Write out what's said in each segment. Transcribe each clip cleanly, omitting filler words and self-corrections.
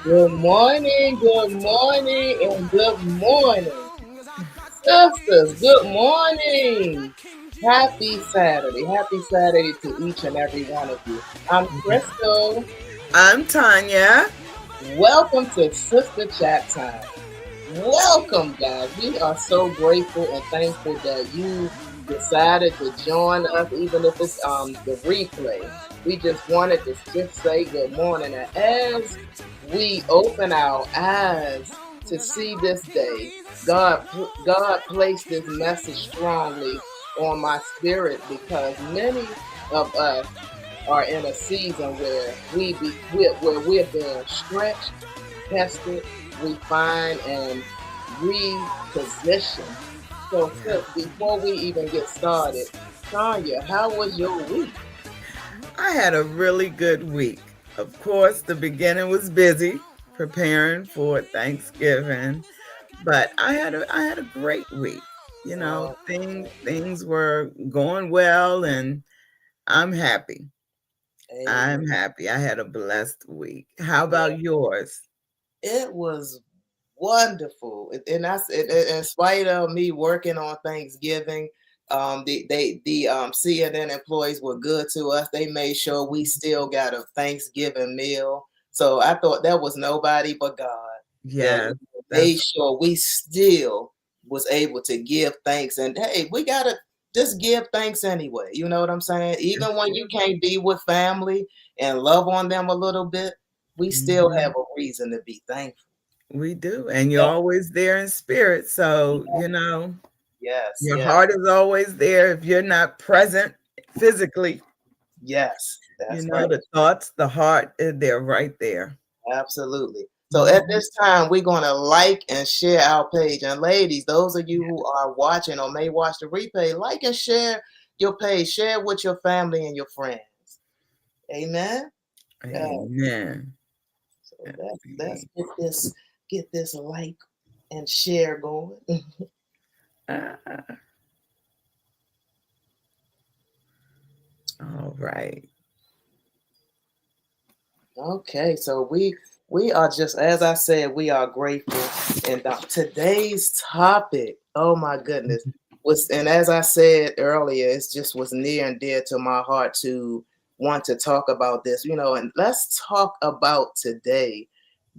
Good morning, and good morning. Sisters, good morning. Happy Saturday to each and every one of you. I'm Crystal. I'm Tanya. Welcome to Sister Chat Time. Welcome, guys. We are so grateful and thankful that you decided to join us, even if it's the replay. We just wanted to just say good morning. And as we open our eyes to see this day, God placed this message strongly on my spirit because many of us are in a season where where we're being stretched, tested, refined, and repositioned. So, sis, before we even get started, Tanya, how was your week? I had a really good week. Of course, the beginning was busy preparing for Thanksgiving, but I had a great week. You know, Oh, things were going well and I'm happy. amen. I'm happy. I had a blessed week. How Yeah, about yours? it was wonderful. And that's in spite of me working on Thanksgiving. The CNN employees were good to us. They made sure we still got a Thanksgiving meal. So I thought that was nobody but God that Yes, made that's sure we still was able to give thanks. And hey, we gotta just give thanks anyway. You know what I'm saying? Even when you can't be with family and love on them a little bit, we still have Mhm. a reason to be thankful. We do. And you're Yeah. always there in spirit. So, Yes, your yes, heart is always there if you're not present physically. yes. That's right. The thoughts, the heart, they're right there. Absolutely. So at Mhm. this time, we're going to like and share our page. And ladies, those of you who are watching or may watch the replay, like and share your page. Share with your family and your friends. Amen. Yeah. Amen. So let's Happy. get this like and share going. Ah, all right. Okay, so we are just as I said, we are grateful. And today's topic, oh my goodness, was and as I said earlier, it just was near and dear to my heart to want to talk about this, and let's talk about today.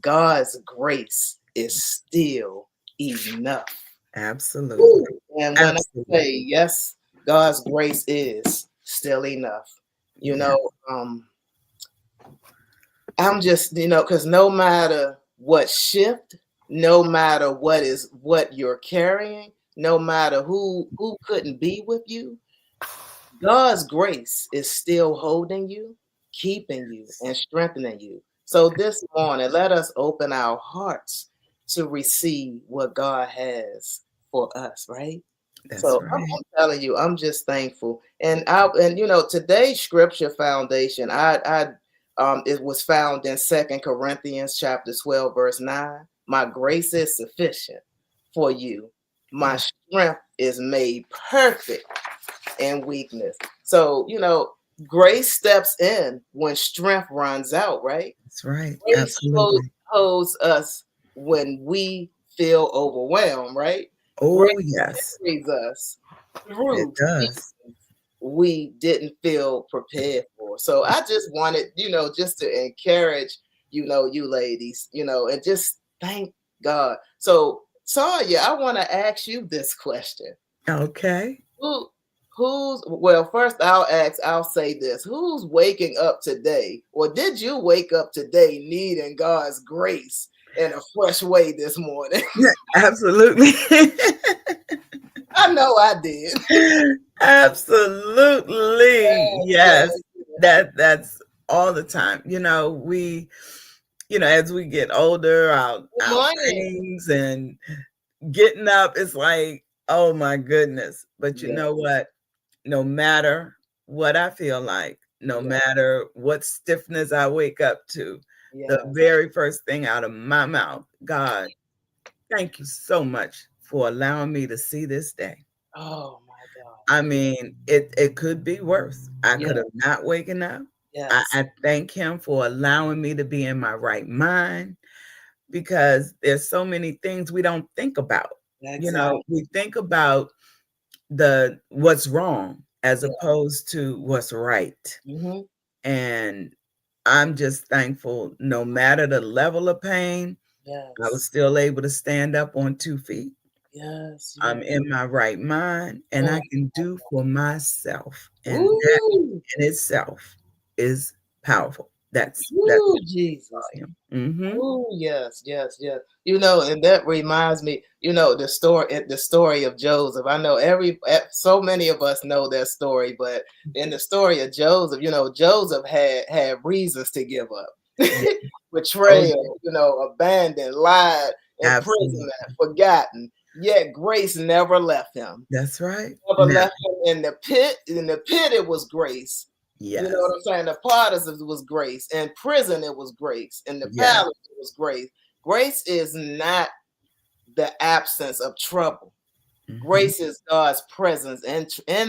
God's grace is still enough. Absolutely. Ooh. And when I say Absolutely. yes, God's grace is still enough. You Yeah. know, um, I'm just, because no matter what shift, no matter what you're carrying, no matter who couldn't be with you, God's grace is still holding you, keeping you, and strengthening you. So this morning, let us open our hearts to receive what God has for us, right? That's So right. I'm telling you, I'm just thankful. And today's scripture foundation, it was found in Second Corinthians chapter 12, verse 9. My grace is sufficient for you. My Yeah. strength is made perfect in weakness. So, grace steps in when strength runs out, right? That's right. Grace Absolutely. holds us when we feel overwhelmed, right? Grace Oh, yes. carries us It through does. seasons we didn't feel prepared for. So I just wanted, just to encourage, you ladies, and just thank God. So, Sonya, I want to ask you this question. Okay. Who well, first I'll say this. Who's waking up today? Or did you wake up today needing God's grace in a fresh way this morning? Yeah, absolutely. I know I did. Absolutely. Yes. Yeah. That's all the time. As we get older, Good our morning. brains and getting up, it's like, oh my goodness. But you Yeah, know what? No matter what I feel like, no yeah, matter what stiffness I wake up to, the yes. very first thing out of my mouth, God, thank you so much for allowing me to see this day. Oh my God. I mean, it could be worse. I Yeah, could have not waken up. I, yes. I thank him for allowing me to be in my right mind. because there's so many things we don't think about. Exactly. We think about the what's wrong as Yeah. opposed to what's right. Mm-hmm. And I'm just thankful no matter the level of pain, I was Yes. still able to stand up on 2 feet. Yes. I'm Yes. in my right mind and Mm. I can do for myself. And that Woo. in itself is powerful. That Woo, speaks Jesus. volume. Mm-hmm. Oh yes, yes, yes. And that reminds me, the story of Joseph. I know so many of us know that story, but in the story of Joseph, Joseph had reasons to give up. Yeah. Oh, yeah. Betrayal, abandoned, lied, Absolutely. imprisonment, forgotten. Yet grace never left him. That's right. Never Now, left him in the pit. In the pit, it was grace. You know yes. what I'm saying? The potter's it was grace. In prison, it was grace. In the Yes. palace, it was grace. Grace is not the absence of trouble. Mm-hmm. Grace is God's presence in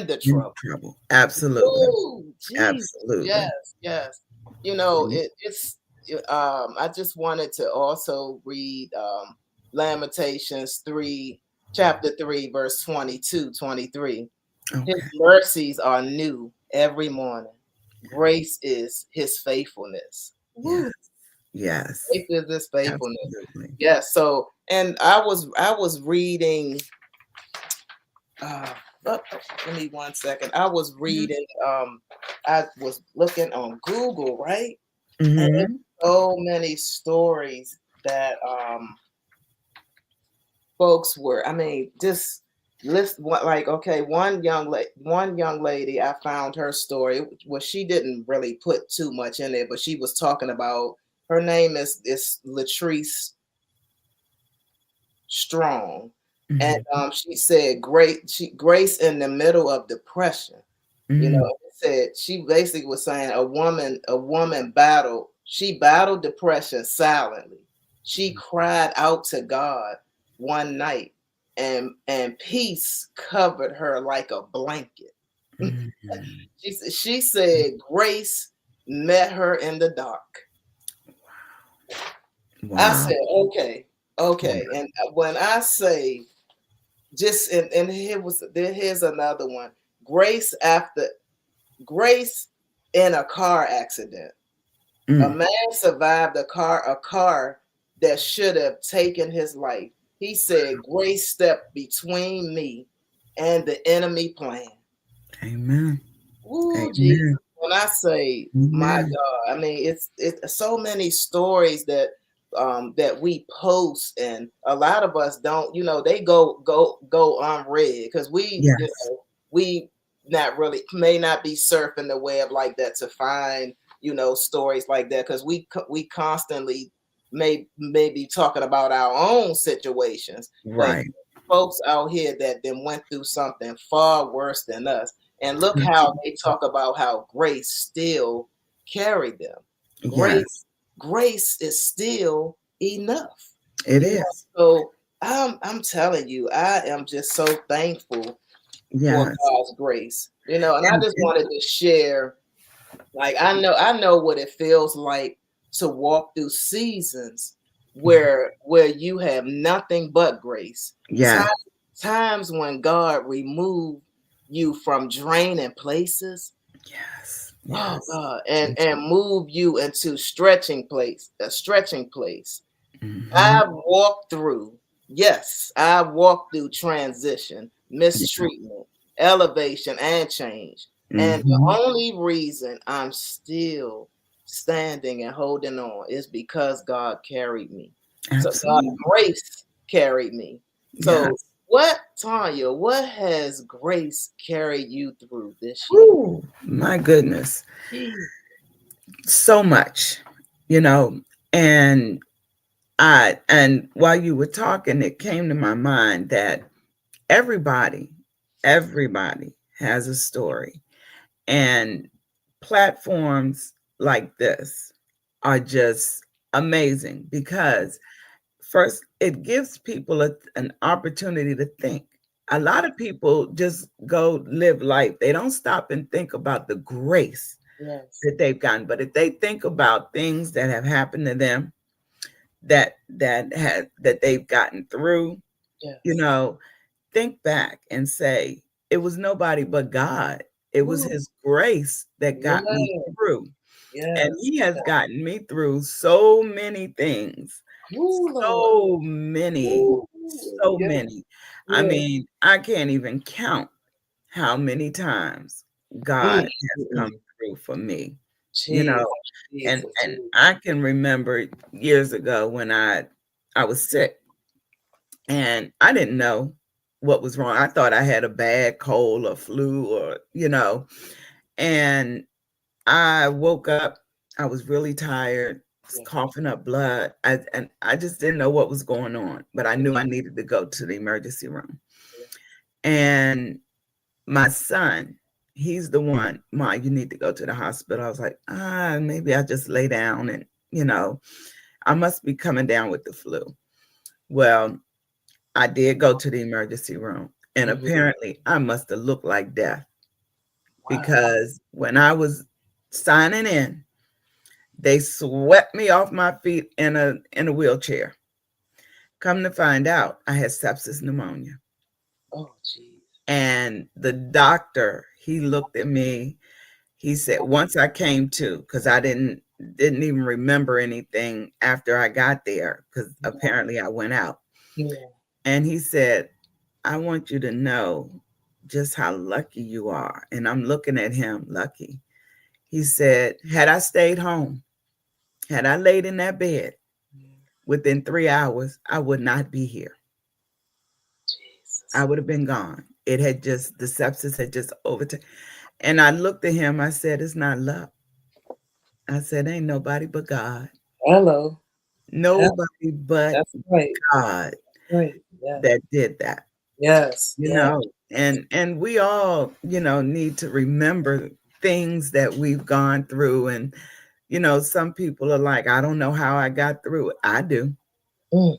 the In trouble. trouble. Absolutely. Ooh, Jesus. Absolutely. Yes, yes. Mhm. I just wanted to also read Lamentations 3, chapter 3, verse 22, 23. His Okay. mercies are new every morning. Grace is his faithfulness. Yes. Woo. Yes. Faith is his faithfulness. Absolutely. Yes. So, and I was reading. Uh, Give me 1 second. I was Mhm. reading. I was looking on Google, right? And there's Mhm. so many stories that folks were. I mean, just list what like okay, one young lady. I found her story. Well, she didn't really put too much in it, but she was talking about her name is Latrice Strong, and Mhm. she said grace in the middle of depression. Mm. It said she basically was saying a woman battled depression silently. She cried out to God one night, and peace covered her like a blanket. Mhm. She said grace met her in the dark. I Wow. said, okay, okay. And when I say just and here's another one. Grace after grace in a car accident. A Mm. man survived a car that should have taken his life. He said, grace stepped between me and the enemy plan. Amen. Ooh, Jesus. Amen. When I say, my Amen. God, I mean it's so many stories that we post, and a lot of us don't, they go unread because Yes. we not really may not be surfing the web like that to find, stories like that because we constantly may be talking about our own situations, but Right. folks out here that then went through something far worse than us, and look how they talk about how grace still carried them. Yes, Grace is still enough. it You know, is. so I'm telling you, I am just so thankful for Yes. God's grace. And I just And wanted to share, like I know what it feels like to walk through seasons where you have nothing but grace. yes. Times when God removed you from draining places. Yes. Oh Yes. God, and move you into a stretching place. Mhm. I've walked through transition, Yeah. mistreatment, elevation, and change. And the Mhm. only reason I'm still standing and holding on is because God carried me. So God's Absolutely. grace carried me. So Yes. Tanya, what has grace carried you through this year? Ooh, my goodness. Jeez. So much, you know, and and while you were talking, it came to my mind that everybody, everybody has a story. And platforms like this are just amazing because first, it gives people an opportunity to think. A lot of people just go live life. They don't stop and think about the grace Yes. that they've gotten. But if they think about things that have happened to them, that they've gotten through, Yes. you know, think back and say, it was nobody but God. It was Ooh, his grace that got me yes. through. And Yes. he has gotten me through so many things. Ooh, Lord. So many. Ooh, So yes. many. I Yes. mean, I can't even count how many times God Mm, has mm, come mm. through for me, you know. Jesus. And Jesus. and I can remember years ago when I was sick and I didn't know what was wrong. I thought I had a bad cold or flu or, and I woke up, I was really tired, was Yes. coughing up blood. And I just didn't know what was going on, but I knew I needed to go to the emergency room. And my son, he's the one, Ma, you need to go to the hospital. I was like, maybe I just lay down and, I must be coming down with the flu. Well, I did go to the emergency room, and Mhm. apparently I must have looked like death Wow. because when I was signing in, they swept me off my feet in a wheelchair. Come to find out, I had sepsis pneumonia. Oh, jeez. And the doctor, he looked at me. He said, once I came to, because I didn't even remember anything after I got there, because apparently I went out. Yeah. And he said, I want you to know just how lucky you are. And I'm looking at him, lucky. He said, had I stayed home, had I laid in that bed, within 3 hours, I would not be here. I Jesus. would have been gone. It had just, the sepsis had just overtaken. And I looked at him, I said, it's not luck. I said, ain't nobody but God. Hello. Yeah, Nobody but that's right. God Right. Yeah. that did that. Yes. you Yeah. know and we all need to remember things that we've gone through. And some people are like, I don't know how I got through it. I do. Mm.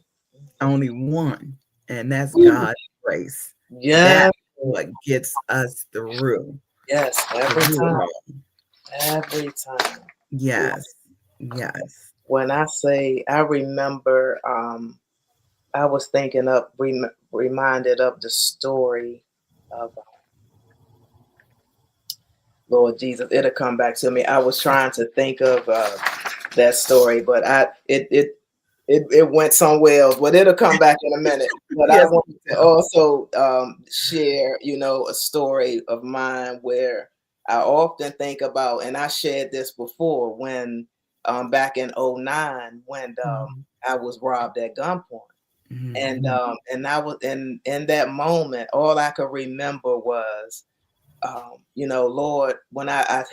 Only one, and that's Ooh. God's grace. Yes. That's what gets us through Yes. Every it time. all. Every time. Yes, yes. When I say I remember, I was thinking of reminded of the story of Lord Jesus. It'll come back to me. I was trying to think of that story, but it went somewhere else. But it'll come back in a minute. But I Yes, wanted to also share, a story of mine where I often think about, and I shared this before when back in '09 when Mhm, I was robbed at gunpoint. And mhm, and I was in that moment, all I could remember was Lord, when I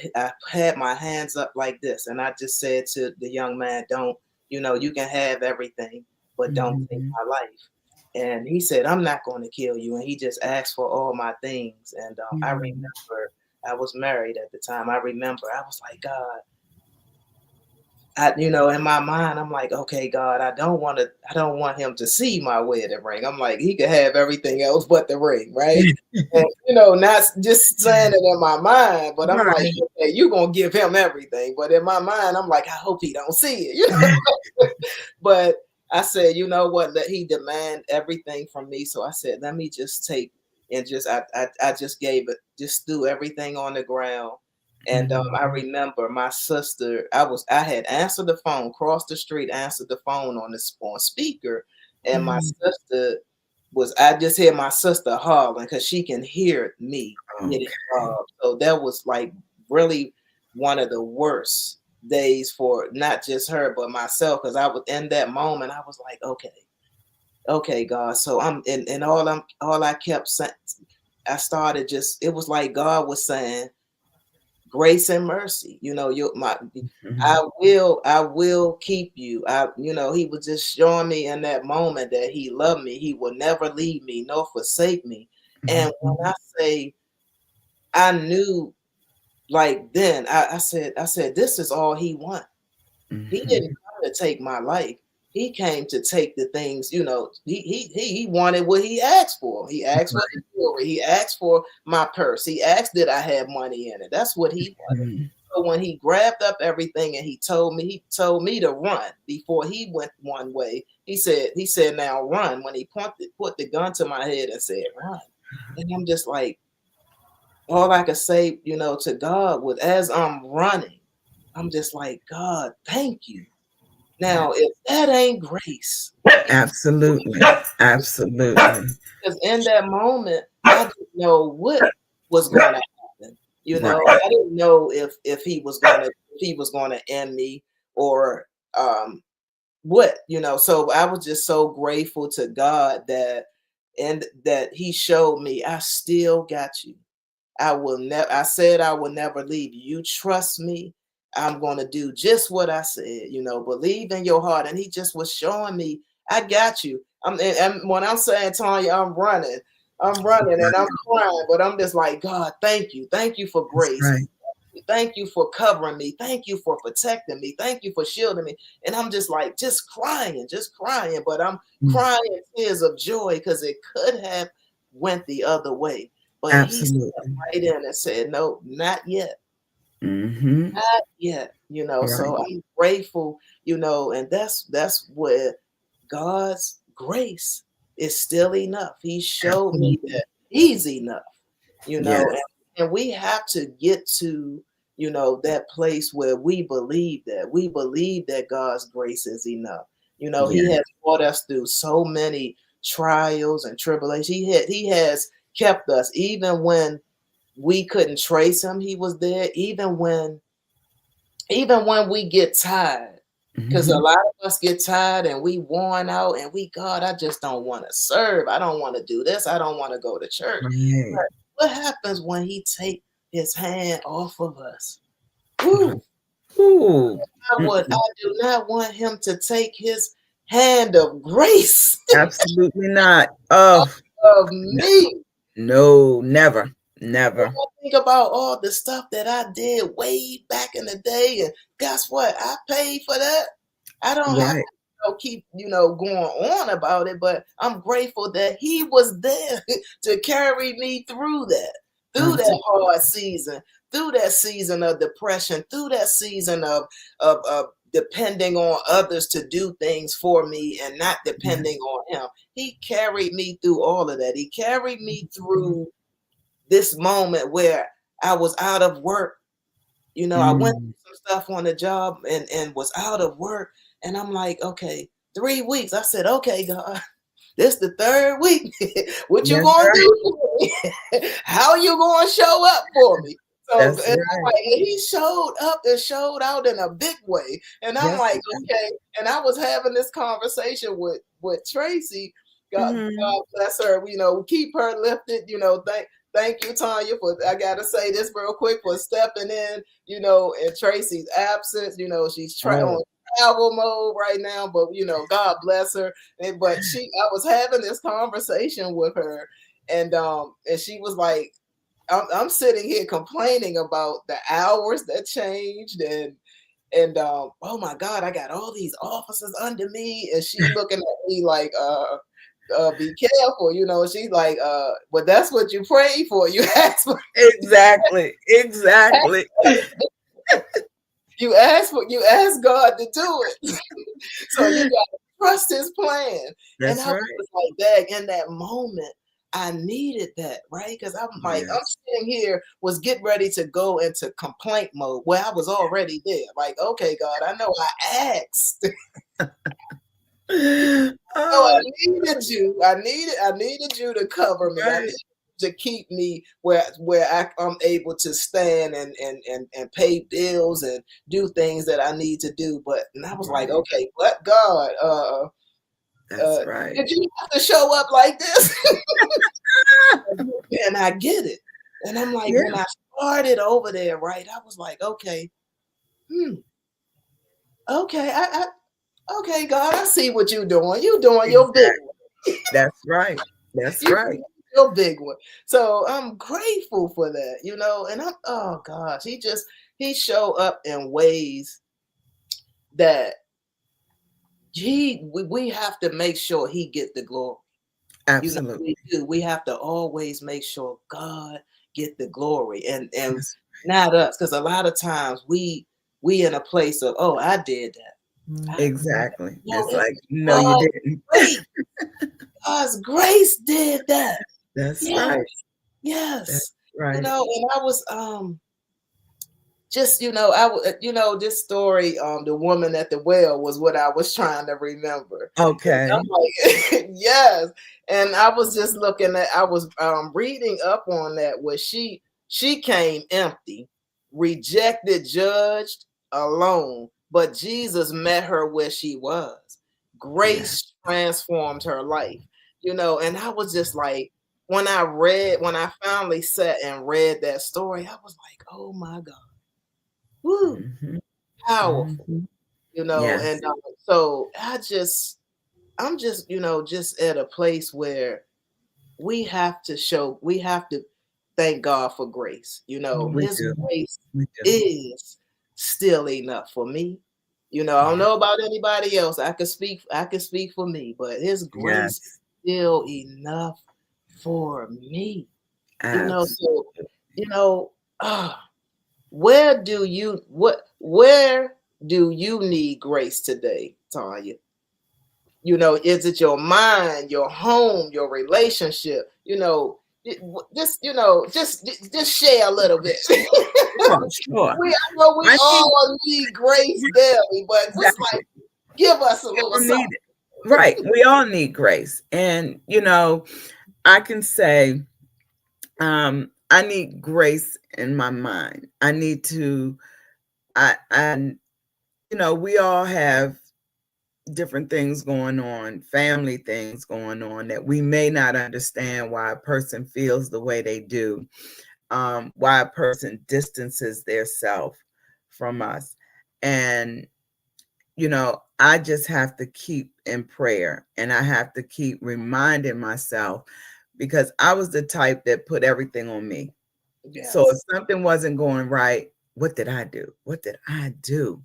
had my hands up like this, and I just said to the young man, don't, you can have everything, but don't take mhm, my life. And he said, I'm not going to kill you. And he just asked for all my things. And I mhm, remember I was married at the time. I remember I was like, God, in my mind, I'm like, okay, God, I don't want him to see my wedding ring. I'm like, he could have everything else but the ring, right? And, not just saying it in my mind, but I'm like, right. okay, you're going to give him everything. But in my mind, I'm like, I hope he don't see it, But I said, you know what? Let he demand everything from me. So I said, let me just take and I just gave it, just threw everything on the ground. And I Mhm, remember my sister, I had answered the phone, crossed the street, answered the phone on speaker, and my mhm. sister I just hear my sister hollering because she can hear me getting Okay. robbed. So that was like really one of the worst days for not just her but myself, because I was in that moment. I was like, okay, God. So and all I kept saying, I started just, it was like God was saying, grace and mercy. Mhm, I will keep you. He was just showing me in that moment that he loved me. He will never leave me nor forsake me. And when I mhm, say I knew, like then I said, this is all he wants. He didn't mhm, come to take my life. He came to take the things, he wanted what he asked for. He asked for the jewelry. He asked for my purse. He asked did I have money in it. That's what he wanted. mhm. So when he grabbed up everything and he told me to run before he went one way. He said, now run. When he put the gun to my head and said, run. And I'm just like, all I could say, to God was as I'm running, I'm just like, God, thank you. Now, if that ain't grace, Absolutely. Absolutely. because in that moment, I didn't know what was going to happen. Right. I didn't know if he was gonna end me or what. So I was just so grateful to God that He showed me I still got you. I said I will never leave you. You trust me. I'm going to do just what I said, believe in your heart. And he just was showing me, I got you. And when I'm saying, Tanya, I'm running and I'm crying, but I'm just like, God, thank you. Thank you for That's grace. right. Thank you for covering me. Thank you for protecting me. Thank you for shielding me. And I'm just like, just crying. But I'm Mm. crying tears of joy because it could have went the other way. But he stepped Absolutely. right in and said, no, not yet. Mm-hmm. Not yet. So Right. I'm grateful, and that's where God's grace is still enough. He showed me Absolutely. that he's enough, Yes. and we have to get to, that place where we believe that God's grace is enough. He Yes. has brought us through so many trials and tribulations. He has kept us even when we couldn't trace him. He was there even when we get tired, because a Mm-hmm. lot of us get tired and we worn out and God, I just don't want to serve. I don't want to do this. I don't want to go to church. Right. But what happens when he take his hand off of us? Woo! Ooh. I do not want him to take his hand of grace Absolutely not. Oh, of no, me. no, never, When never. I think about all the stuff that I did way back in the day, and guess what? I paid for that. I don't have to Right. keep going on about it, but I'm grateful that he was there to carry me through that Absolutely. hard season, through that season of depression, through that season of depending on others to do things for me and not depending on him. He carried me through all of that. He carried me through this moment where I was out of work. I went Mm. through some stuff on the job and was out of work. And I'm like, okay, 3 weeks. I said, okay, God, this the third week. What you That's gonna right. do for me? How you gonna show up for me? So and That's I'm right. like, and he showed up and showed out in a big way. And I'm Yes, like, ma'am. okay. And I was having this conversation with Tracy. Mhm. God bless her. We keep her lifted. Thank you, Tanya, for I gotta say this real quick for stepping in Tracy's absence. She's on Oh, travel mode right now, but God bless her. But I was having this conversation with her, and she was like, I'm sitting here complaining about the hours that changed and oh my God, I got all these officers under me, and she looking at me like, be careful, she's like, but that's what you pray for. You ask for exactly. Exactly. you ask God to do it. So you gotta trust his plan. And That's I was right. just like that in that moment. I needed that, right? Because I'm like, I'm Yes. sitting here, was getting ready to go into complaint mode where I was already there. Like, okay, God, I know I asked. So I Oh, needed you. I needed you to cover me. I right. needed you to keep me where I'm able to stand and pay bills and do things that I need to do. And I was like, Right. okay, but God, That's right. did you have to show up like this? And I get it. And I'm like, when Yeah, I started over there, right, I was like, okay, hmm, okay, okay, God, I see what you're doing. You doing your big exactly. That's right. That's You right. your big one. So I'm grateful for that, and oh gosh, he showed up in ways that we have to make sure he get the glory. We Absolutely. do. We have to always make sure God get the glory. And That's not us, because a lot of times we in a place of, oh, I did that. Exactly. No, It's it's like, no, you God's didn't. grace. God's grace did that. That's Yes, right. That's yes. right. And I was just this story, the woman at the well was what I was trying to remember. And I'm Okay. like, yes. And I was just looking at, I was reading up on that, where she came empty, rejected, judged, alone, but Jesus met her where she was. Yeah. Grace transformed her life. And I was just like, when I finally sat and read that story, I was like, oh my God. Woo, Hmm. powerful, Hmm. and Yes. so I'm just, just at a place where we have to thank God for grace. We His do. grace We do. is still enough for me. I don't Yeah. know about anybody else. I can speak for me, but his grace is Yes. still enough for me. Absolutely. So, you know, ah, where do you need grace today, Tanya? Is it your mind, your home, your relationship? Just share a little bit. Sure. Sure. I know we I need all need grace daily, but just like, exactly. give us a We little all need something. it. Right. We all need grace. And I can say, I need grace in my mind. I need to we all have different things going on, family things going on that we may not understand why a person feels the way they do, why a person distances their self from us. And, I just have to keep in prayer and I have to keep reminding myself because I was the type that put everything on me. So if Yes. something wasn't going right, what did I do? What did I do?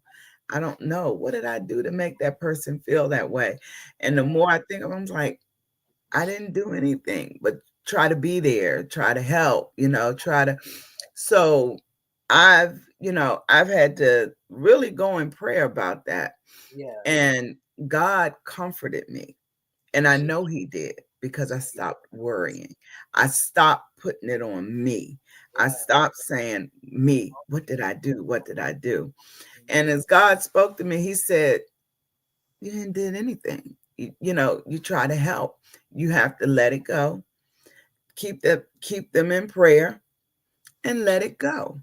I don't know. What did I do to make that person feel that way? And the more I think of it, I'm like, I didn't do anything but try to be there, try to help, try to. So I've had to really go in prayer about that. Yes. And God comforted me. And I know he did because I stopped worrying. I stopped putting it on me. I Yeah. stopped saying, me, what did I do? What did I do? And as God spoke to me, he said, you didn't did anything. You try to help. You have to let it go. Keep them in prayer and let it go.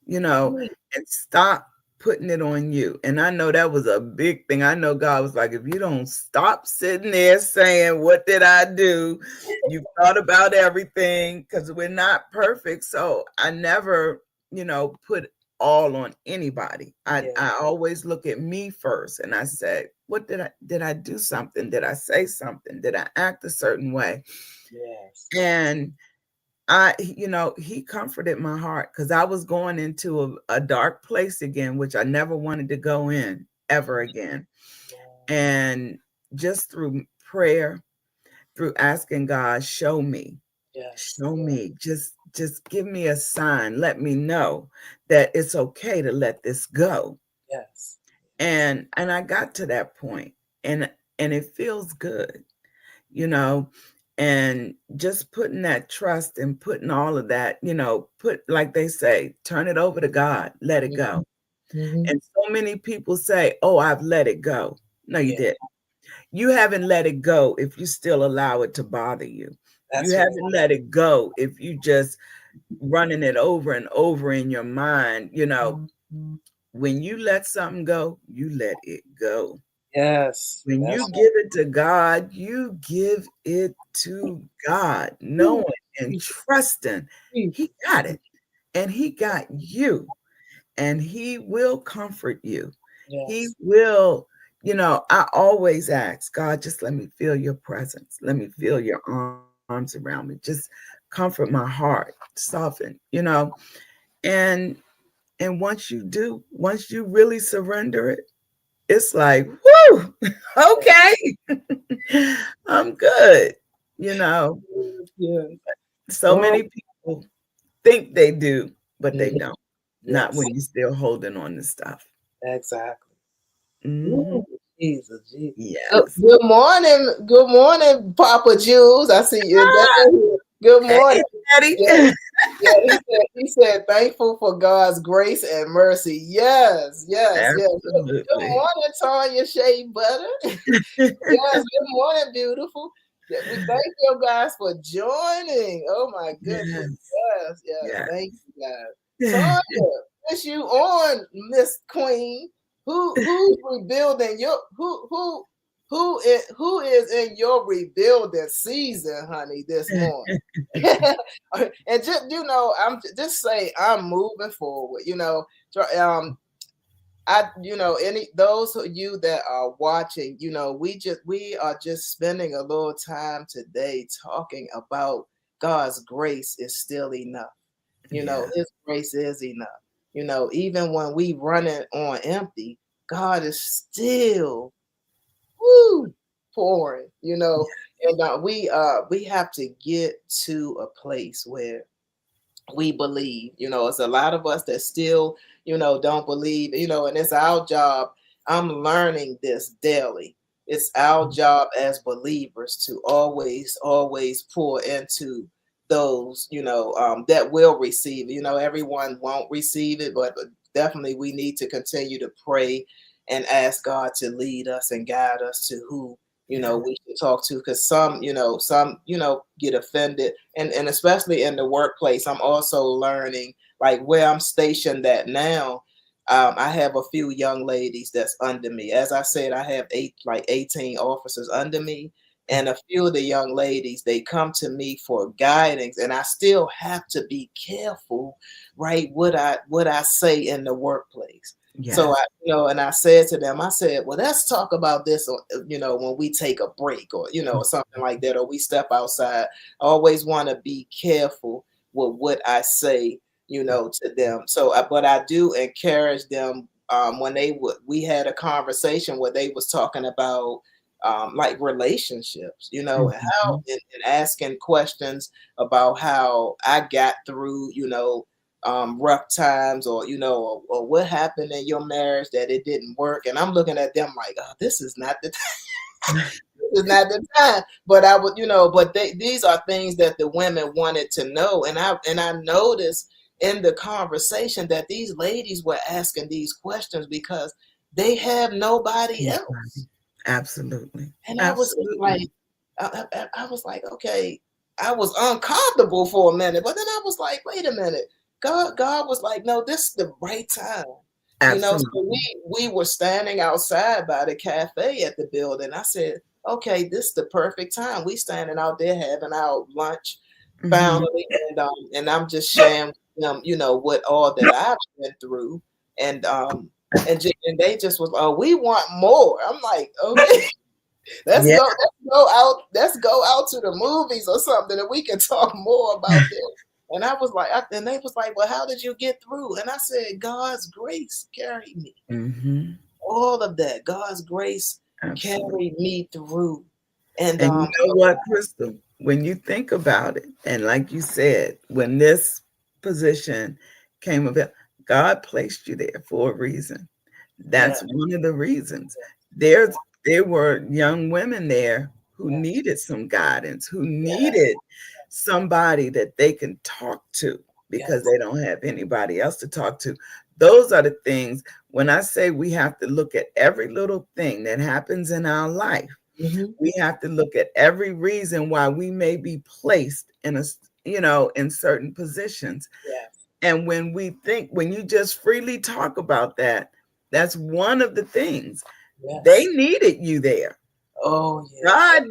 you know, Mm. and stop putting it on you. And I know that was a big thing. I know God was like, if you don't stop sitting there saying, what did I do? You've thought about everything because we're not perfect. So I never, put all on anybody. Yeah. I always look at me first and I said, what did I do something? Did I say something? Did I act a certain way? Yes. And he comforted my heart because I was going into a dark place again, which I never wanted to go in ever again. And just through prayer, through asking God, Yes. show me, just give me a sign, let me know that it's okay to let this go. Yes. And I got to that point, and it feels good, you know, and just putting that trust and putting all of that, put, like they say, turn it over to God, let it go. Mm-hmm. And so many people say, oh, I've let it go. No, you Yeah. did. You haven't let it go if you still allow it to bother you. You That's right. haven't let it go if you just running it over and over in your mind. When you let something go, you let it go. Yes. When That's you give it to God, you give it to God, right. knowing and trusting He got it and He got you and He will comfort you. He Yes. will, I always ask God, just let me feel your presence. Let me feel your arms around me. Just comfort my heart, soften. And once you really surrender it, it's like, whoo, okay, I'm good. You know, Yeah. so Oh, many people think they do, but they Mhm. don't. Not Yes, when you're still holding on to stuff. exactly. Mhm. Ooh, Jesus, Jesus. Yes. Good morning, Papa Jules. I see you Ah, down here. Good hey, morning. Daddy. Yeah, yeah. He said, thankful for God's grace and mercy. Yes, yes, yes. Good Absolutely. morning, Tanya Shea Butter. Yes, good morning, beautiful. Yeah, we thank you guys for joining. Oh my goodness. Yes. Yes, yes. Yes. Thank you guys. Tanya, miss you on, Miss Queen. Who's rebuilding your who is in your rebuilding season, honey, this morning? And just I'm just say I'm moving forward. Any those of you that are watching, we are just spending a little time today talking about God's grace is still enough. Yeah. His grace is enough. Even when we run it on empty, God is still woo pouring, and we have to get to a place where we believe. It's a lot of us that still, don't believe, and it's our job. I'm learning this daily. It's our job as believers to always, always pour into those, that will receive. Everyone won't receive it, but definitely we need to continue to pray and ask God to lead us and guide us to who Yeah. we should talk to, because some get offended, and especially in the workplace. I'm also learning, like where I'm stationed at now. I have a few young ladies that's under me. As I said, I have 18 officers under me, and a few of the young ladies, they come to me for guidance, and I still have to be careful, right, what I say in the workplace. So Yes. and I said to them, I said, well, let's talk about this, when we take a break, or, or something like that, or we step outside. I always want to be careful with what I say, to them. So, but I do encourage them, when we had a conversation where they was talking about, like relationships, and how, Mhm. and asking questions about how I got through, rough times, or or what happened in your marriage that it didn't work. And I'm looking at them like, oh, this is not the this is not the time. But I would, but these are things that the women wanted to know, and I noticed in the conversation that these ladies were asking these questions because they have nobody else. Nobody. Absolutely. And I was Absolutely. like, I was like, okay. I was uncomfortable for a minute, but then I was like, wait a minute. God was like, no, this is the right time. So Absolutely. we were standing outside by the cafe at the building. I said, okay, this is the perfect time. We standing out there having our lunch Mhm. finally, and I'm just sharing with them, what all that I've been through, and and they just was, oh, we want more. I'm like, okay. Let's Yeah. go. Let's go out. Let's go out to the movies or something, and we can talk more about this. And I was like, and they was like, well, how did you get through? And I said, God's grace carried me. Mhm. All of that, God's grace Absolutely. carried me through. And And you know what, Crystal? When you think about it, and like you said, when this position came about, God placed you there for a reason. yeah, That's one of the reasons. There were young women there who yeah, needed some guidance, who yes, needed somebody that they can talk to because yes, they don't have anybody else to talk to. Those are the things when I say we have to look at every little thing that happens in our life. hmm, We have to look at every reason why we may be placed in in certain positions. yes, And when you just freely talk about that, that's one of the things. They yes. needed you there. Oh yeah, God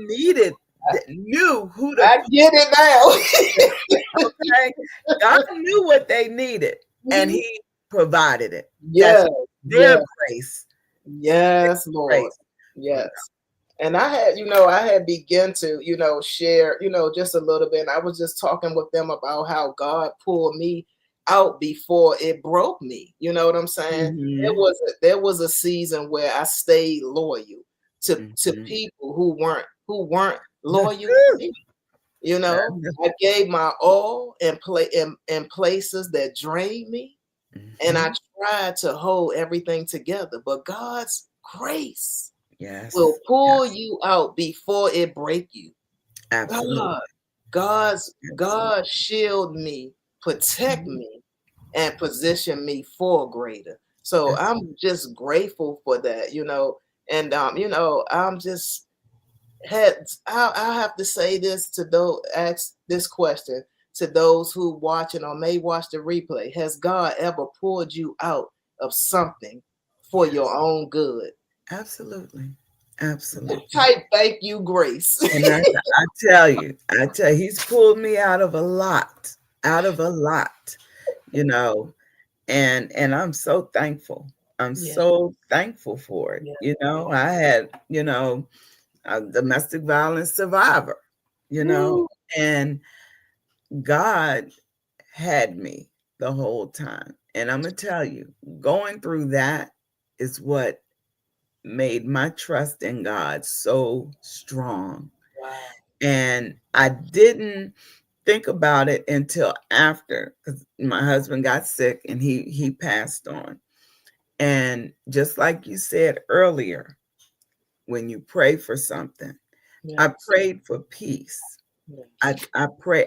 knew who to I put get it there, now. okay? God knew what they needed and Mhm. he provided it. That's Yes, their yes, grace. yes, Lord, Grace. You yes. And I had begun to, share, just a little bit. And I was just talking with them about how God pulled me out before it broke me. You know what I'm saying? There Mhm. was there was a season where I stayed loyal to Mhm. people who weren't loyal to me. You know, I gave my all in places that drained me, and I Mhm. tried to hold everything together. But God's grace will Yes, pull yes, you out before it break you. absolutely, God, God absolutely. shield me, protect Mhm. me, and position me for greater. So That's I'm just grateful for that, and I'm just had I have to say this to those ask this question to those who watching or may watch the replay. Has God ever pulled you out of something for your yes, own good? absolutely, absolutely. Type thank you, Grace. And I tell you, he's pulled me out of a lot, you know, and I'm so thankful. I'm Yeah, so thankful for it. yeah, I had, a domestic violence survivor, you know, woo, and God had me the whole time. And I'm gonna tell you, going through that is what made my trust in God so strong. wow, And I didn't think about it until after, because my husband got sick and he passed on. And just like you said earlier, when you pray for something, I yes, prayed for peace. yes,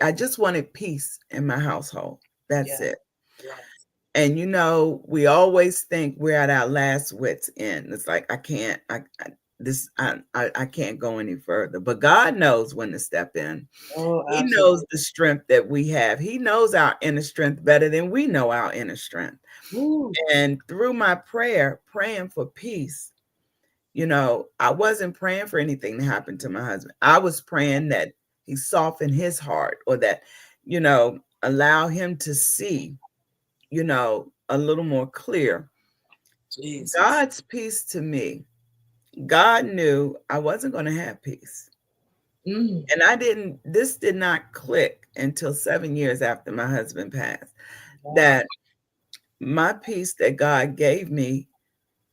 I just wanted peace in my household. That's yes, it. yes, And we always think we're at our last wits end. It's like I can't, I can't go any further. But God knows when to step in. oh, He knows absolutely, the strength that we have. He knows our inner strength better than we know our inner strength. woo, And through my praying for peace, I wasn't praying for anything to happen to my husband. I was praying that he soften his heart, or that, allow him to see, a little more clear. Jesus, God's peace to me, God knew I wasn't going to have peace. mm, And this did not click until 7 years after my husband passed, wow, that my peace that God gave me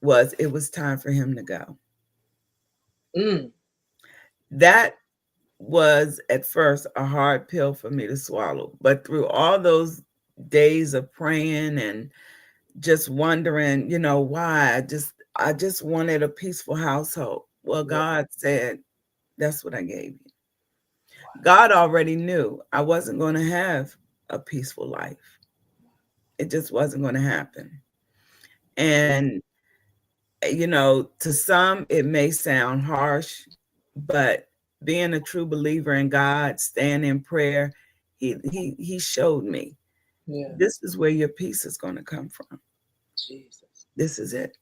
was it was time for him to go. mm, That was at first a hard pill for me to swallow. But through all those days of praying and just wondering, why I just wanted a peaceful household. Well, yeah, God said, that's what I gave you. God already knew I wasn't going to have a peaceful life. It just wasn't going to happen. And to some it may sound harsh, but being a true believer in God, staying in prayer, he showed me yeah, this is where your peace is going to come from. Jesus, This is it.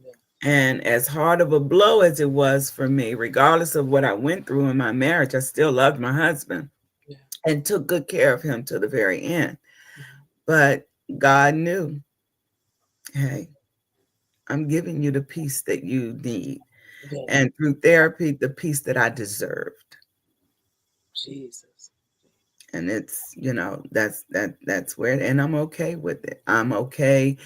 yeah, And as hard of a blow as it was for me, regardless of what I went through in my marriage, I still loved my husband yeah, and took good care of him to the very end. mhm, But God knew, hey, I'm giving you the peace that you need. yeah, And through therapy, the peace that I deserved. Jesus, And it's, that's where, and I'm okay with it. I'm okay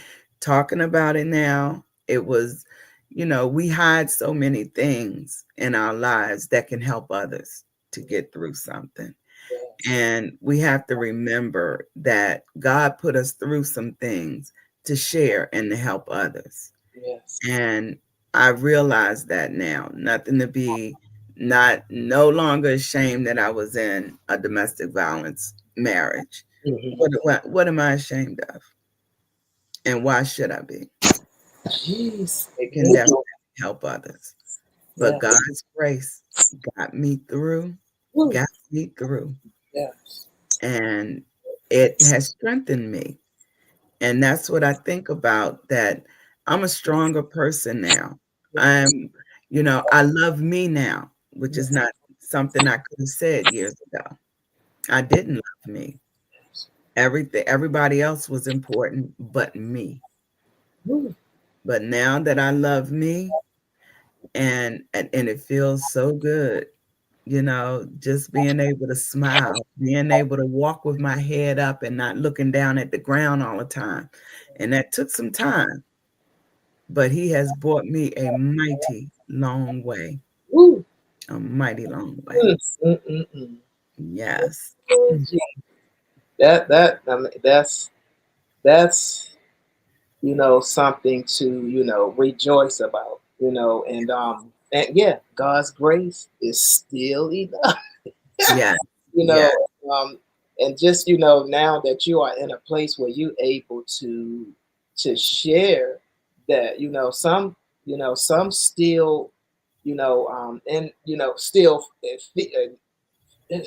talking about it now. It was, we hide so many things in our lives that can help others to get through something. yes, And we have to remember that God put us through some things to share and to help others. yes, And I realize that now. Nothing to be not no longer ashamed that I was in a domestic violence marriage. mhm, What am I ashamed of? And why should I be? jeez, It can yeah, definitely help others. But yes, God's grace got me through, woo, got me through. yes, And it has strengthened me. And that's what I think about, that I'm a stronger person now. yes, I'm, I love me now, which is yes, not something I could have said years ago. I didn't love me. Everybody else was important but me. woo, But now that I love me, and it feels so good, just being able to smile, being able to walk with my head up and not looking down at the ground all the time. And that took some time, but he has brought me a mighty long way, woo, a mighty long way. mm, mm, mm, mm. Yes. Oh, gee. That I mean, that's something to rejoice about. And yeah, God's grace is still enough. Yes. you Yes. know um and just now that you are in a place where you able to share that some still and still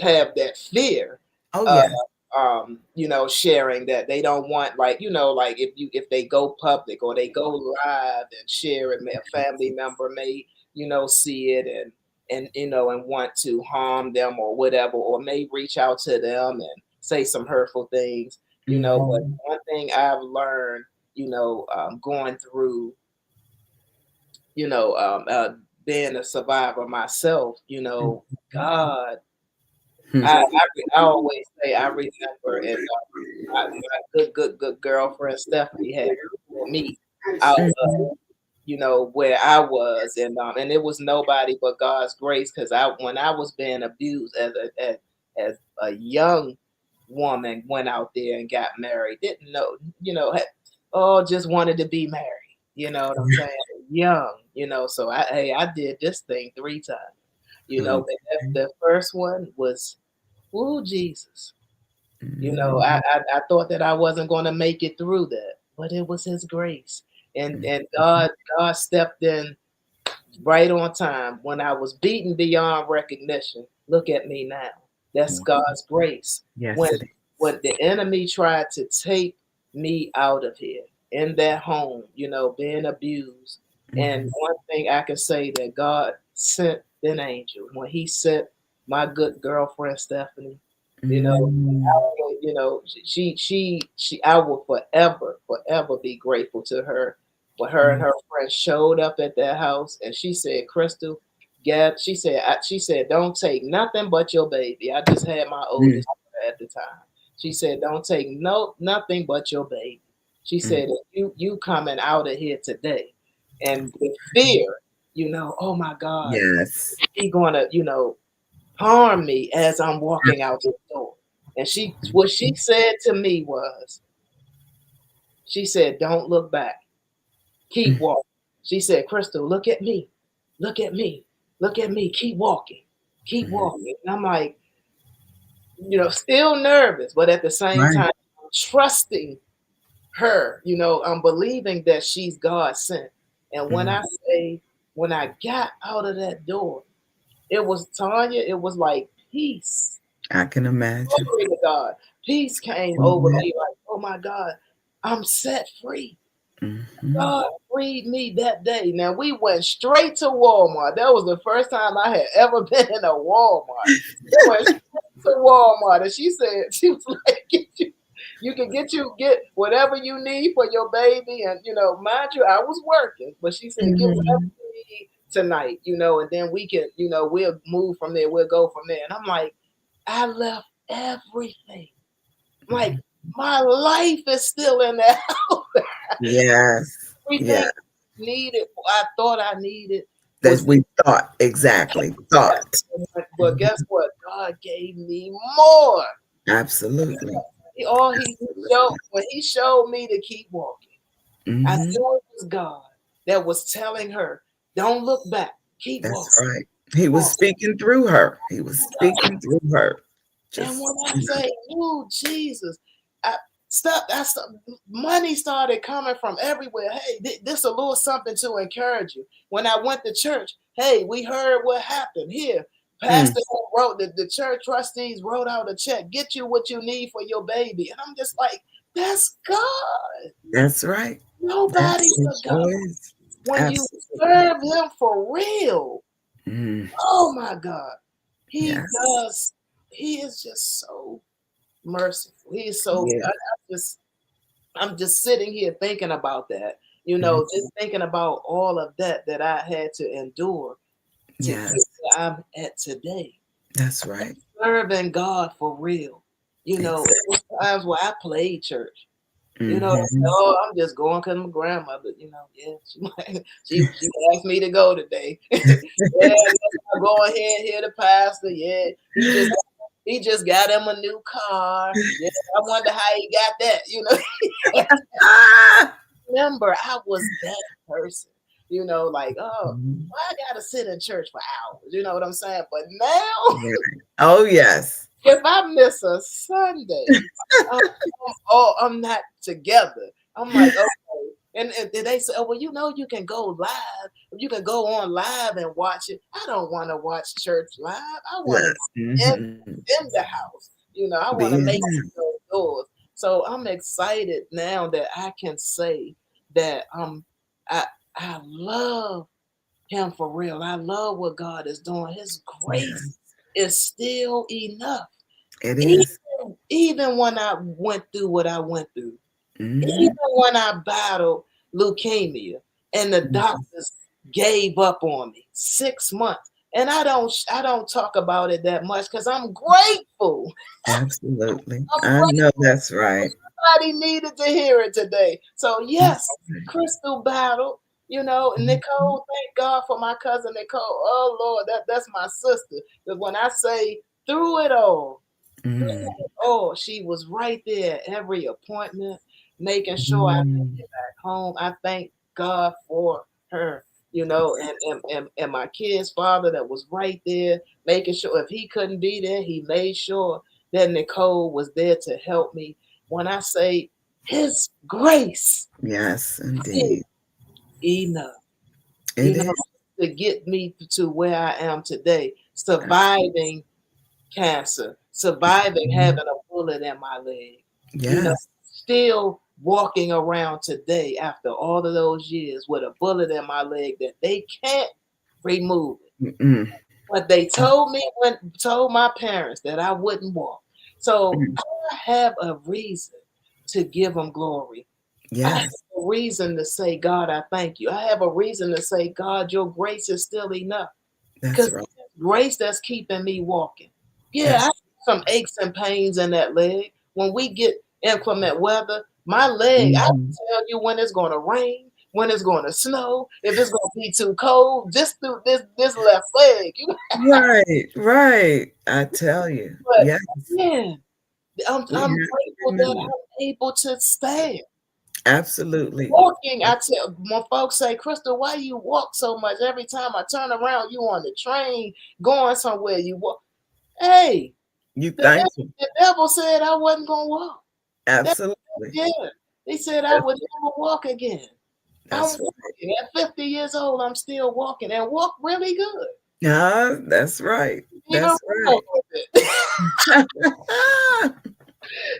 have that fear Oh, of yes. sharing that they don't want, like like if they go public or they go live and share it, a family member may see it and and want to harm them or whatever, or may reach out to them and say some hurtful things. But Mhm. one thing I've learned going through you know being a survivor myself, Mhm. God, Hmm. I always say I remember, and my good girlfriend Stephanie had pulled me out of Mhm. where I was, and it was nobody but God's grace, because I when I was being abused as a young woman, went out there and got married, didn't know, had, oh, just wanted to be married. You know what I'm saying? Young, so I did this thing 3 times. Okay. But the first one was, ooh, Jesus. Mhm. I thought that I wasn't going to make it through that, but it was His grace, and Mhm. God stepped in right on time when I was beaten beyond recognition. Look at me now. That's God's grace. When Yes, it is. when the enemy tried to take me out of here in that home, being abused, and Mhm. one thing I can say, that God sent an angel when He sent my good girlfriend Stephanie. You know, Mhm. she I will forever be grateful to her when her and Mhm. her friend showed up at their house, and she said, Crystal, Gab, she said, don't take nothing but your baby. I just had my Mhm. oldest at the time. She said, don't take nothing but your baby. She Mhm. said, you coming out of here today. And the fear, oh my God, Yes. he gonna, harm me as I'm walking out the door. And what she said to me was, she said, don't look back. Keep Mhm. walking. She said, Crystal, look at me. Look at me. Look at me. Keep walking. Keep Mhm. walking. And I'm like, still nervous, but at the same Right. time, I'm trusting her. I'm believing that she's God sent. And Mhm. when I got out of that door, it was Tanya, it was like peace. I can imagine. Glory to God. Peace came over Mhm. me like, oh my God, I'm set free. Mhm. God freed me that day. Now we went straight to Walmart. That was the first time I had ever been in a Walmart. We went straight to Walmart, and she said she was like, you can get whatever you need for your baby, and mind you, I was working, but she said get whatever Mhm. you need tonight, and then we can, we'll move from there. We'll go from there. And I'm like, I left everything. Like Mhm. my life is still in that house. Yes. Everything Yeah. needed, I thought I needed, That was we thought exactly. Thought. but Mhm. guess what? God gave me more. Absolutely. All He showed, Absolutely. when He showed me to keep walking, I Mhm. knew it was God that was telling her, "Don't look back, keep That's walking, right. He keep was walking." speaking through her. He was speaking through her. And Just, when I say, "Oh Jesus," I money started coming from everywhere. Hey, this a little something to encourage you. When I went to church, hey, we heard what happened here. mm, Pastor wrote, the church trustees wrote out a check. Get you what you need for your baby, and I'm just like, that's God. that's right. Nobody That's it but God. sure is. When you Absolutely. serve Him for real, Mm, oh my God, He yes. does. He is just so merciful. He is so. Yeah. I'm just sitting here thinking about that. Mm, Just thinking about all of that I had to endure to get yes. where I'm at today. That's right. Serving God for real. It Exactly. was times where I played church. Hmm. Oh, I'm just going because my grandmother, yeah, she asked me to go today. Yeah, I'm going here, hear the pastor. Yeah, he just He just got him a new car. Yeah, I wonder how he got that, Ah! Remember, I was that person, like, oh, Mhm. why I gotta sit in church for hours? You know what I'm saying? But now, Right. Oh, yes. if I miss a Sunday, I'm, I'm not together. I'm like, okay. And they say, oh, well, you can go live. You can go on live and watch it. I don't want to watch church live. I want to Yes. be Mhm. in the house. I want to Be in make there. those doors. So I'm excited now that I can say that I I love him for real. I love what God is doing. His Yeah, grace is still enough. it Even, is. even when I went through what I went through, even Mhm. when I battled leukemia and the Mhm. doctors gave up on me 6 months. And I don't talk about it that much because I'm grateful. Absolutely. I'm I know that's right. grateful somebody needed to hear it today. So yes, That's right. Crystal battled, Mhm. Nicole, thank God for my cousin Nicole. Oh Lord, that's my sister. Because when I say through it all, Mm. oh, she was right there at every appointment, making sure I made Mm. it back home. I thank God for her, and my kid's father that was right there, making sure if he couldn't be there, he made sure that Nicole was there to help me. When I say his grace Yes, is indeed. enough, It you know, is. to get me to where I am today, Absolutely. surviving cancer, surviving Mhm. having a bullet in my leg, Yes. still walking around today after all of those years with a bullet in my leg that they can't remove it. Mm-mm. But they told my parents that I wouldn't walk. So Mm. I have a reason to give them glory. I have Yes, a reason to say, God, I thank you. I have a reason to say, God, your grace is still enough. that's Because right. grace that's keeping me walking. Yeah, I have That's some aches and pains in that leg. When we get inclement weather, my leg, I mhm. can tell you when it's going to rain, when it's going to snow, if it's going to be too cold, just through this left leg. Right, right. I tell you. But Yes, man, we I'm have to grateful that remember. I'm able to stand. Absolutely. Walking, I tell when folks say, Crystal, why you walk so much? Every time I turn around, you on the train going somewhere. You walk. Hey, You The thankful. the devil said I wasn't gonna walk. That Absolutely. yeah. He said I That's would never walk again. I'm that's right. walking. At 50 years old, I'm still walking and walk really good. Ah, that's right. Even That's wrong right. with it.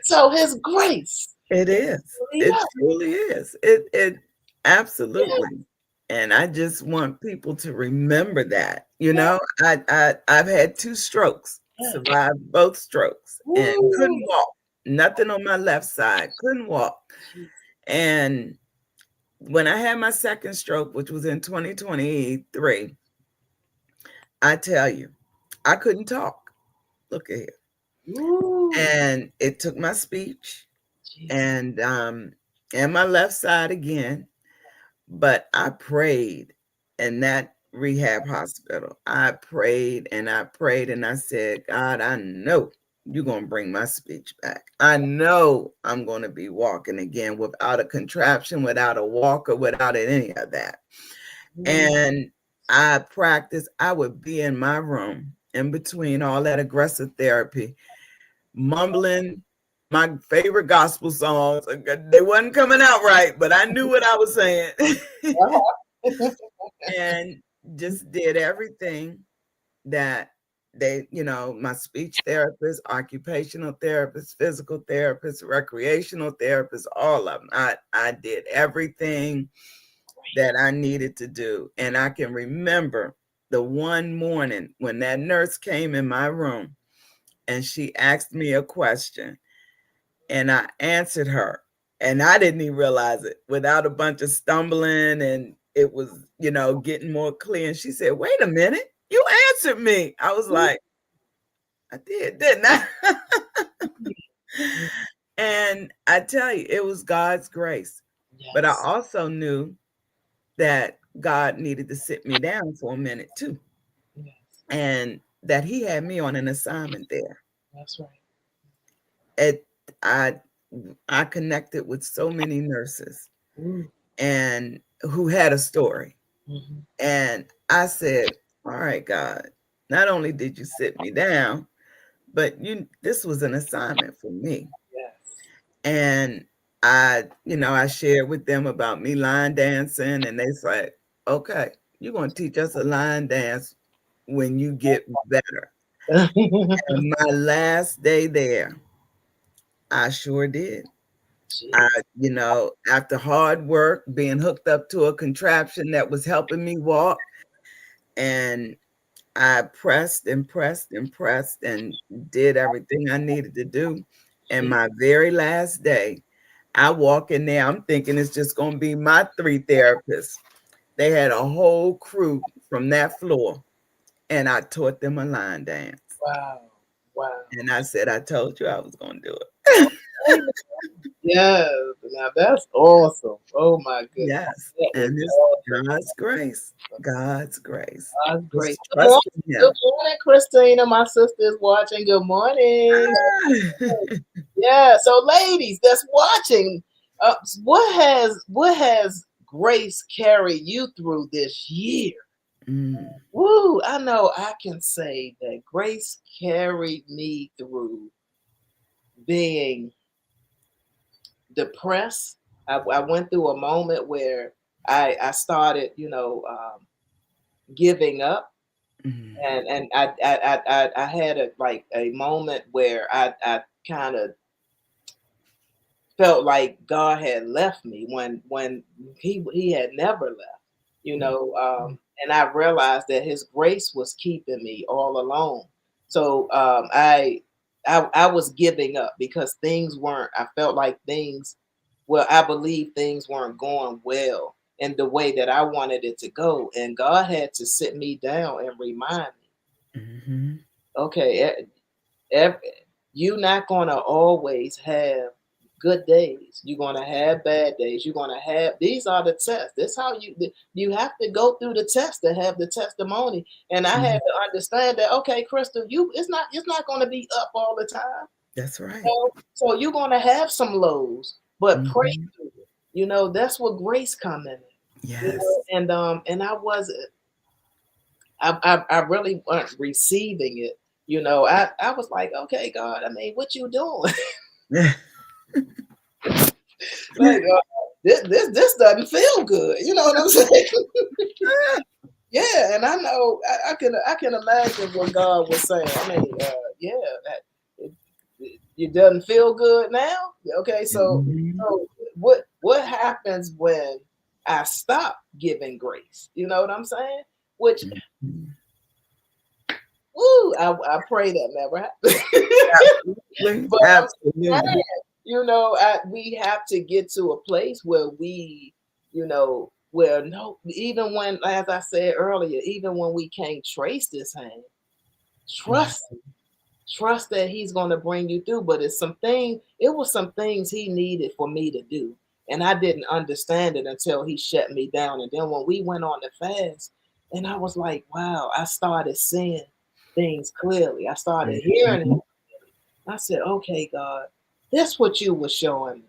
So his grace It is is. really It enough. truly is. It Yeah. absolutely. And I just want people to remember that. I've had 2 strokes, Yeah. survived both strokes, and couldn't Woo. walk. Nothing on my left side, couldn't walk. Jesus. And when I had my second stroke, which was in 2023, I tell you, I couldn't talk. Look at here. Woo. And it took my speech Jesus. and my left side again. But I prayed in that rehab hospital. I prayed and I prayed and I said, God, I know you're going to bring my speech back. I know I'm going to be walking again without a contraption, without a walker, without any of that. Woo. And I practiced, I would be in my room in between all that aggressive therapy, mumbling my favorite gospel songs. They wasn't coming out right, but I knew what I was saying. And just did everything that my speech therapist, occupational therapist, physical therapist, recreational therapist, all of them. I did everything that I needed to do. And I can remember the one morning when that nurse came in my room and she asked me a question and I answered her. And I didn't even realize it without a bunch of stumbling, and it was, getting more clear. And she said, "Wait a minute, you answered me." I was like, "I did, didn't I?" And I tell you, it was God's grace. But I Yes. also knew that God needed to sit me down for a minute too, Yes. and that He had me on an assignment there. That's right. It I I connected with so many nurses Mm, and who had a story. mhm. And I said, "All right, God, not only did you sit me down, but you this was an assignment for me." Yes. And I shared with them about me line dancing, and they said, "Okay, you're gonna teach us a line dance when you get better." And my last day there, I sure did. I, Jeez. after hard work, being hooked up to a contraption that was helping me walk, and I pressed and pressed and pressed and did everything I needed to do. And Jeez. my very last day, I walk in there, I'm thinking it's just going to be my 3 therapists. They had a whole crew from that floor, and I taught them a line dance. Wow. Wow. And I said, I told you I was going to do Oh, it. amen. Yes. Now that's awesome. Oh my goodness. Yes. That is And it's awesome. God's grace. God's grace. That's great. Just trusting Good Him. morning, Christina. My sister is watching. Good morning. Ah. Yeah. So, ladies that's watching, what has grace carried you through this year? Mm, Woo! I know I can say that grace carried me through being depressed. I went through a moment where I started, giving up, mm, and I had a moment where I kind of felt like God had left me when he had never left, and I realized that His grace was keeping me all along. So I was giving up because things weren't. I felt like things. Well, I believe things weren't going well in the way that I wanted it to go, and God had to sit me down and remind me, mhm, okay, ev- you're not gonna always have good days. You're gonna have bad days. You're gonna have these are the tests. That's how you have to go through the test to have the testimony. And I had mhm. to understand that, okay, Crystal, it's not gonna be up all the time. That's right. So you're gonna have some lows, but pray Mhm. through it. That's what grace come in. Yes. And I wasn't. I really weren't receiving it. I was like, okay, God, I mean, what you doing? Like, this doesn't feel good. You know what I'm saying? Yeah, and I know I can imagine what God was saying. I mean, yeah, that it doesn't feel good now. Okay, so Mhm, what happens when I stop giving grace? You know what I'm saying? Which, mhm. woo, I pray that never happens. Absolutely, But I'm absolutely. saying, we have to get to a place where where no, even when, as I said earlier, even when we can't trace this hand, Mhm, trust trust that He's going to bring you through. But it was some things He needed for me to do, and I didn't understand it until He shut me down. And then when we went on the fast, and I was like, wow, I started seeing things clearly. I started hearing Him. mhm. I said, okay, God, that's what you were showing me.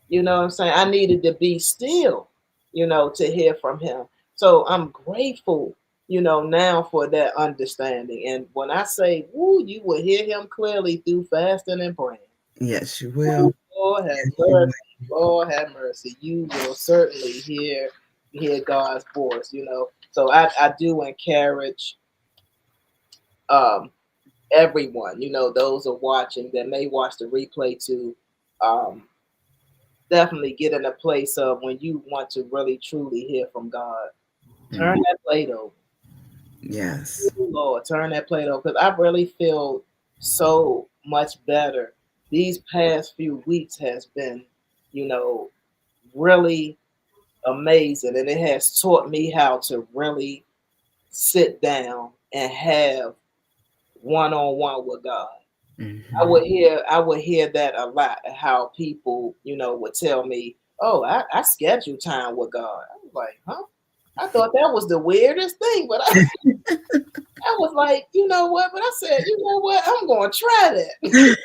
You know what I'm saying? I needed to be still, to hear from Him. So I'm grateful, now for that understanding. And when I say, woo, you will hear Him clearly through fasting and praying. Yes, you Ooh, will. Lord have Yes, you mercy. will. Lord have mercy. You will certainly hear God's voice, So I do encourage um everyone, those are watching that may watch the replay to um, definitely get in a place of when you want to really truly hear from God. Turn Mm, that plate over. yes. Lord, turn that plate over. Because I really feel so much better. These past few weeks has been, you know, really amazing. And it has taught me how to really sit down and have one-on-one with God. Mhm. I would hear that a lot, how people, would tell me, "Oh, I schedule time with God." I was like, "Huh?" I thought that was the weirdest thing, but I was like, you know what? But I said, you know what? I'm going to try that.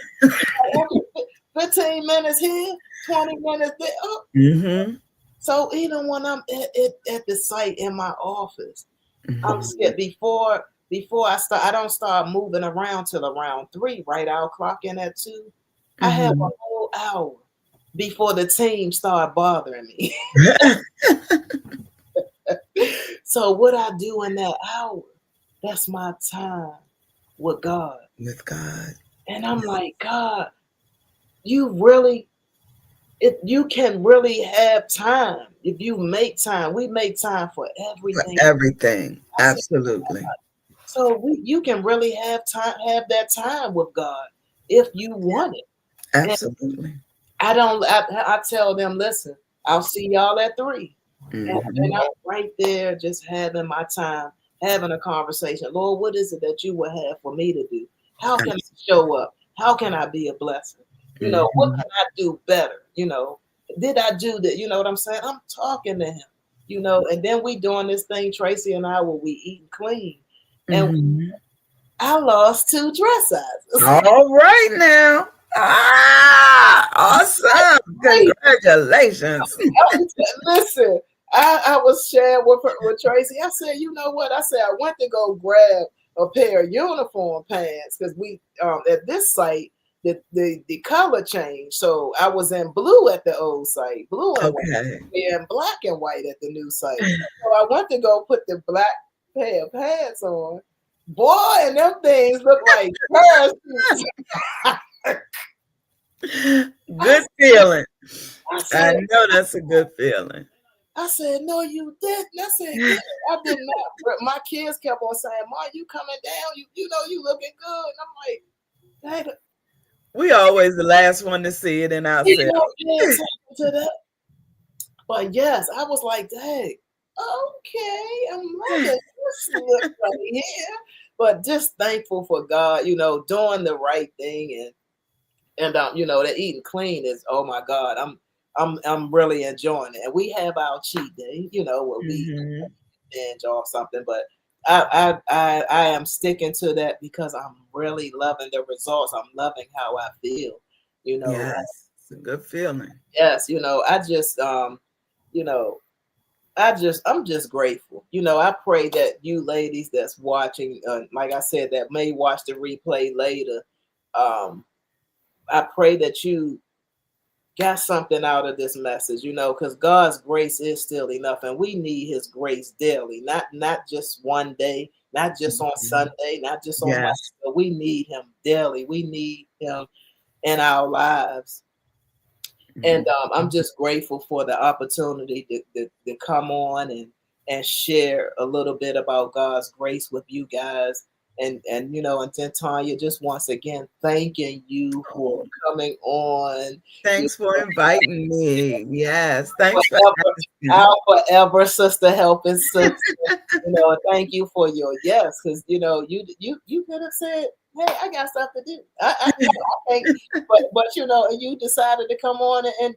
15 minutes here, 20 minutes there. Oh. Mm-hmm. So even when I'm at the site in my office, I'm Mm-hmm. scared before I start. I don't start moving around till around 3. Right, I'll clock in at 2. I have a Mm-hmm. whole hour before the team start bothering me. So what I do in that hour, that's my time with God. With God. And I'm like, God, you really, if you can really have time if you make time. We make time for For everything. everything. I said, Absolutely. so you can really have time, have that time with God if you want it. And Absolutely. I don't. I tell them, listen, I'll see y'all at 3, and Mm-hmm. I'm right there just having my time, having a conversation. Lord, what is it that you would have for me to do? How can I show up? How can I be a blessing? What Mm-hmm. can I do better? Did I do that? You know what I'm saying? I'm talking to him. And then we doing this thing, Tracy and I, where we eating clean, and Mm-hmm. I lost 2 dress sizes. All right now. Awesome. Congratulations. Listen, I was sharing with Tracy. I said, you know what? I said I went to go grab a pair of uniform pants because we at this site the color changed. So I was in blue at the old site, blue and white, Okay. and black and white at the new site. So I went to go put the black pair of pants on. Boy, and them things look like parachutes. Good feeling. I I said, know that's a good feeling. I said, no, you didn't. I said, good. I did not. But my kids kept on saying, Mom, you coming down? You looking good. And I'm like, dang, We always the last one to see it in you ourselves. don't pay attention to that. But yes, I was like, dang, okay, I'm loving this look right here. But just thankful for God, doing the right thing and that eating clean is, oh my God, I'm really enjoying it. And we have our cheat day, where we Mm-hmm. binge off something, but I am sticking to that because I'm really loving the results. I'm loving how I feel, you know. Yes, it's a good feeling. Yes, you know, I'm just grateful. I pray that you ladies that's watching, like I said, that may watch the replay later. Um, I pray that you got something out of this message, because God's grace is still enough, and we need His grace daily, not just one day, not just on Mhm. Sunday, not just on Monday, Yes. but we need Him daily. We need Him in our lives, and Mhm. I'm just grateful for the opportunity to come on and share a little bit about God's grace with you guys. And then Tanya, just once again thanking you for Oh, coming on. You thanks for inviting me. Yes, thanks for forever, asking. our forever sister, helping sister. Thank you for your yes, because you could have said, "Hey, I got stuff to do." I think, but and you decided to come on and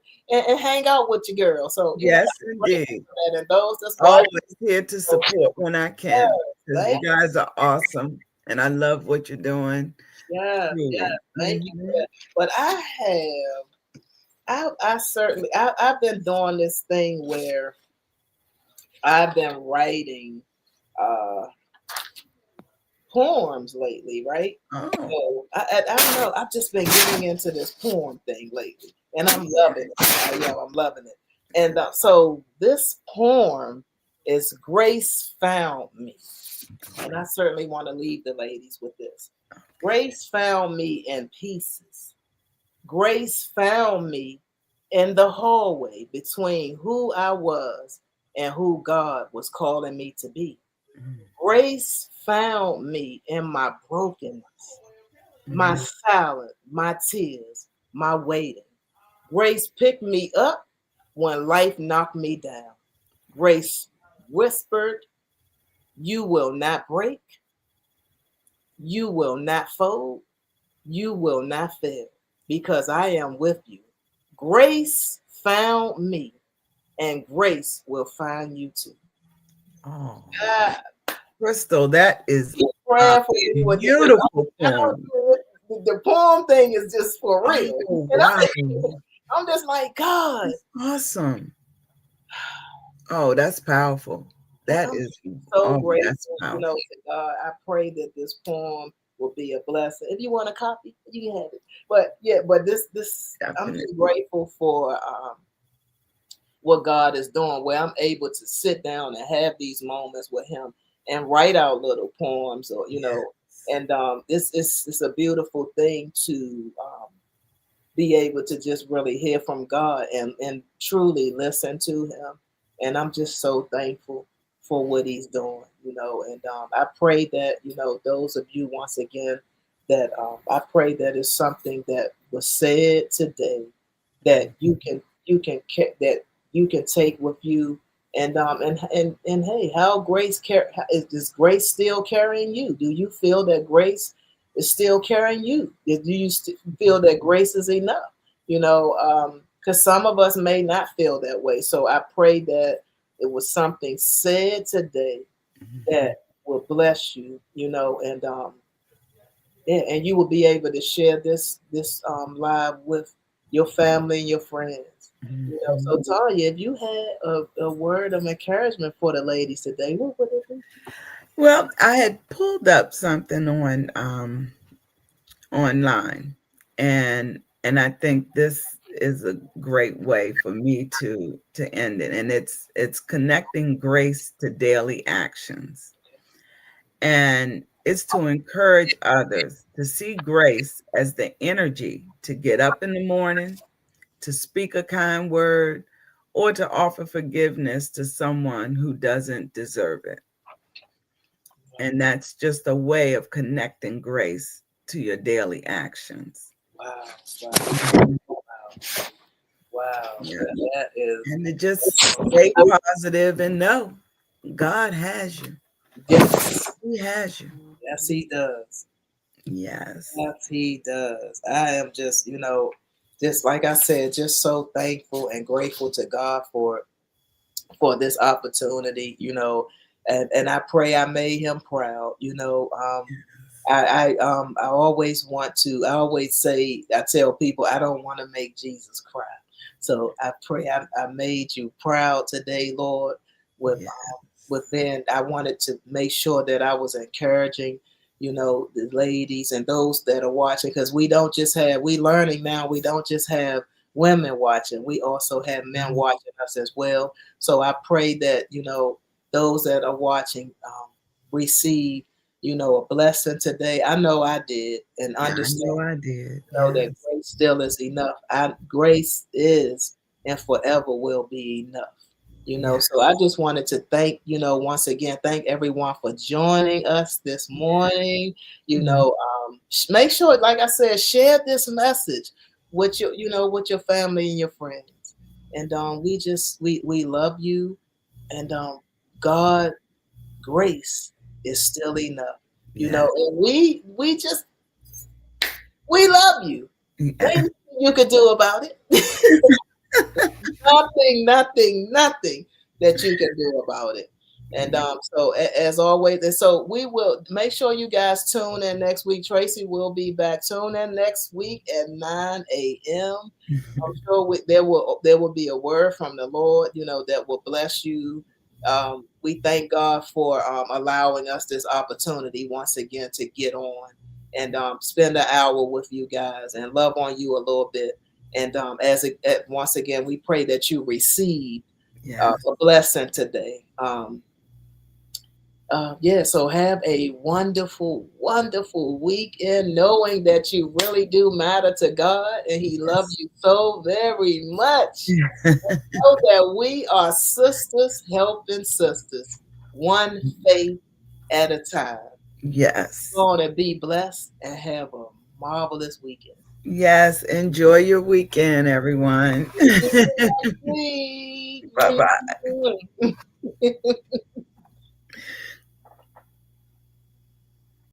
hang out with your girl. So Yes, I'm grateful indeed. for that. And those that's watching, Always here to support when I yes, can because you thank, guys are awesome and I love what you're doing. yeah, Truly. thank you for Hmm. that. But I certainly, I've been doing this thing where I've been writing uh poems lately, right? Oh, So I don't know. I've just been getting into this poem thing lately, and I'm loving it. I'm loving it. And so this poem is Grace Found Me, and I certainly want to leave the ladies with this. Grace found me in pieces. Grace found me in the hallway between who I was and who God was calling me to be. Grace found me in my brokenness, my mhm. silence, my tears, my waiting. Grace picked me up when life knocked me down. Grace whispered, "You will not break, you will not fold, you will not fail, because I am with you." Grace found me, and grace will find you too. Oh, Ah, Crystal, that is praying for me with the, Beautiful I know poem. the poem thing is just for real. Oh, And wow. I'm just like, God, That's awesome. Oh, that's powerful. That I'm is, so oh, that's grateful, powerful. to God. I pray that this poem will be a blessing. If you want a copy, you can have it. But yeah, but this I'm Definitely. just grateful for what God is doing, where I'm able to sit down and have these moments with Him and write out little poems, or Yes. and it's a beautiful thing to be able to just really hear from God and truly listen to Him. And I'm just so thankful for what He's doing, And I pray that those of you once again that I pray that is something that was said today that that you can take with you. And hey, how is grace still carrying you? Do you feel that grace is still carrying you? Do you feel that grace is enough? Because some of us may not feel that way. So I pray that it was something said today Mhm. that will bless you, and you will be able to share this live with your family and your friends. So Mhm. Tanya, if you had a word of encouragement for the ladies today, what would it be? Well, I had pulled up something on online, and I think this is a great way for me to end it, and it's connecting grace to daily actions, and it's to encourage others to see grace as the energy to get up in the morning, to speak a kind word, or to offer forgiveness to someone who doesn't deserve it. And that's just a way of connecting grace to your daily actions. Wow, wow, wow. Yeah. That is And to just stay positive and know God has you. yes, He has you. yes, He does. Yes. Yes, He does. I am just, just like I said, just so thankful and grateful to God for this opportunity, and I pray I made Him proud. I always want to. I always say, I tell people I don't want to make Jesus cry. So I pray I made you proud today, Lord. With Yeah. with then I wanted to make sure that I was encouraging, the ladies and those that are watching, because we learning now. We don't just have women watching. We also have men Mhm. watching us as well. So I pray that those that are watching receive a blessing today. I know I did, and Yeah, I understand, know I did. that Yes. grace still is enough. Grace is and forever will be enough. Yeah. So I just wanted to thank, once again, thank everyone for joining us this morning. Mhm. Make sure, like I said, share this message with with your family and your friends. And we love you, and God grace is still enough. Yes. And we love you. There Yeah. ain't nothing you could do about it. Nothing, nothing, nothing that you can do about it. And so as always, and so we will make sure you guys tune in next week. Tracy will be back. Tune in next week at 9 a.m. I'm sure there will be a word from the Lord, that will bless you. We thank God for allowing us this opportunity once again to get on and spend an hour with you guys and love on you a little bit. And once again, we pray that you receive Yes. a blessing today. Yeah, so have a wonderful, wonderful weekend, knowing that you really do matter to God and He loves Yes. you so very much. Know that we are sisters helping sisters, one faith at a time. Go Yes. on and be blessed and have a marvelous weekend. Yes. Enjoy your weekend, everyone. Week. Bye bye.